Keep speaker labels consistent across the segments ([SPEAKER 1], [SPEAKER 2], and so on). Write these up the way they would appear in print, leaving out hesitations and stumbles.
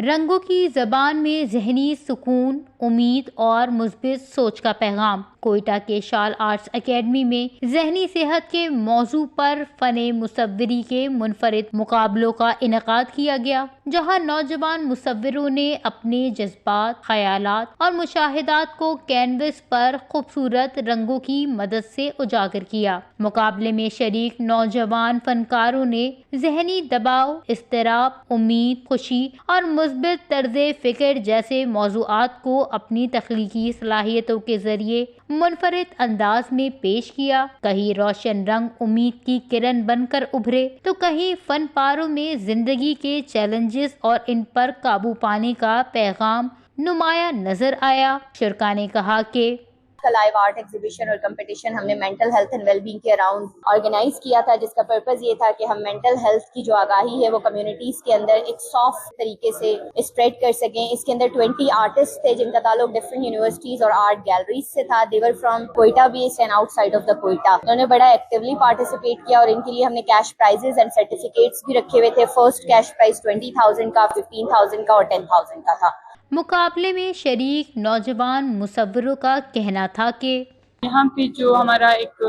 [SPEAKER 1] رنگوں کی زبان میں ذہنی سکون، امید اور مثبت سوچ کا پیغام۔ کوئٹہ کے شال آرٹس اکیڈمی میں ذہنی صحت کے موضوع پر فن مصوری کے منفرد مقابلوں کا انعقاد کیا گیا، جہاں نوجوان مصوروں نے اپنے جذبات، خیالات اور مشاہدات کو کینوس پر خوبصورت رنگوں کی مدد سے اجاگر کیا۔ مقابلے میں شریک نوجوان فنکاروں نے ذہنی دباؤ، اضطراب، امید، خوشی اور مثبت طرز فکر جیسے موضوعات کو اپنی تخلیقی صلاحیتوں کے ذریعے منفرد انداز میں پیش کیا۔ کہیں روشن رنگ امید کی کرن بن کر ابھرے تو کہیں فن پاروں میں زندگی کے چیلنجز اور ان پر قابو پانے کا پیغام نمایاں نظر آیا۔ شرکاء نے کہا کہ
[SPEAKER 2] لائیو آرٹ ایگزیبیشن اور کمپٹیشن ہم نے mental health and well being کے اراؤنڈ آرگنائز کیا تھا، جس کا پرپز یہ تھا کہ ہم مینٹل ہیلتھ کی جو آگاہی ہے وہ کمیونٹیز کے اندر ایک سافٹ طریقے سے اسپریڈ کر سکیں۔ اس کے اندر 20 آرٹسٹ تھے جن کا تعلق ڈفرینٹ یونیورسٹیز اور آرٹ گیلریز سے تھا۔ They were from Quetta based and outside of the Quetta. انہوں نے بڑا ایکٹیولی پارٹیسپیٹ کیا اور ان کے لیے ہم نے کیش پرائزز اینڈ سرٹیفکیٹس بھی رکھے ہوئے تھے۔ فرسٹ کیش پرائز 20,000 کا، 15,000 کا اور 10,000 کا تھا۔
[SPEAKER 1] مقابلے میں شریک نوجوان مصوروں کا کہنا تھا کہ
[SPEAKER 3] یہاں پہ جو ہمارا ایک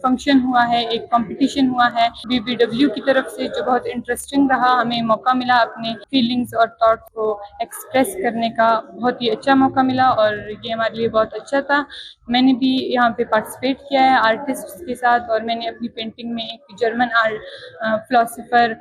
[SPEAKER 3] فنکشن ہوا ہے، ایک کمپٹیشن ہوا ہے BBW کی طرف سے، جو بہت انٹرسٹنگ رہا۔ ہمیں موقع ملا اپنے فیلنگز اور تھاٹس کو ایکسپریس کرنے کا، بہت ہی اچھا موقع ملا اور یہ ہمارے لیے بہت اچھا تھا۔ میں نے بھی یہاں پہ پارٹیسپیٹ کیا ہے آرٹسٹ کے ساتھ، اور میں نے اپنی پینٹنگ میں ایک جرمن فلاسفر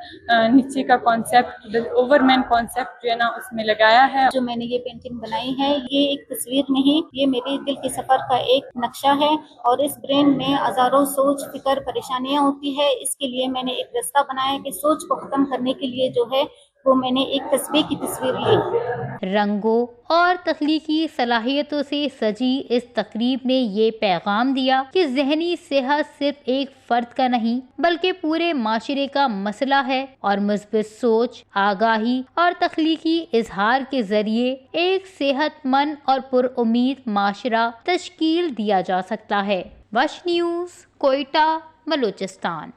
[SPEAKER 3] نیچے کا کانسیپٹ، اوور مین کانسیپٹ جو ہے نا، اس میں لگایا ہے۔
[SPEAKER 4] جو میں نے یہ پینٹنگ بنائی ہے، یہ ایک تصویر نہیں، یہ میرے دل کے سفر کا ایک نقشہ ہے، اور اس برین میں ہزاروں سوچ، فکر، پریشانیاں ہوتی ہے۔ اس کے لیے میں نے ایک رستہ بنایا کہ سوچ کو ختم کرنے کے لیے جو ہے وہ میں نے ایک تسبیح کی تصویر لی۔
[SPEAKER 1] رنگوں اور تخلیقی صلاحیتوں سے سجی اس تقریب نے یہ پیغام دیا کہ ذہنی صحت صرف ایک فرد کا نہیں بلکہ پورے معاشرے کا مسئلہ ہے، اور مثبت سوچ، آگاہی اور تخلیقی اظہار کے ذریعے ایک صحت مند اور پر امید معاشرہ تشکیل دیا جا سکتا ہے۔ وش نیوز، کوئٹہ، بلوچستان۔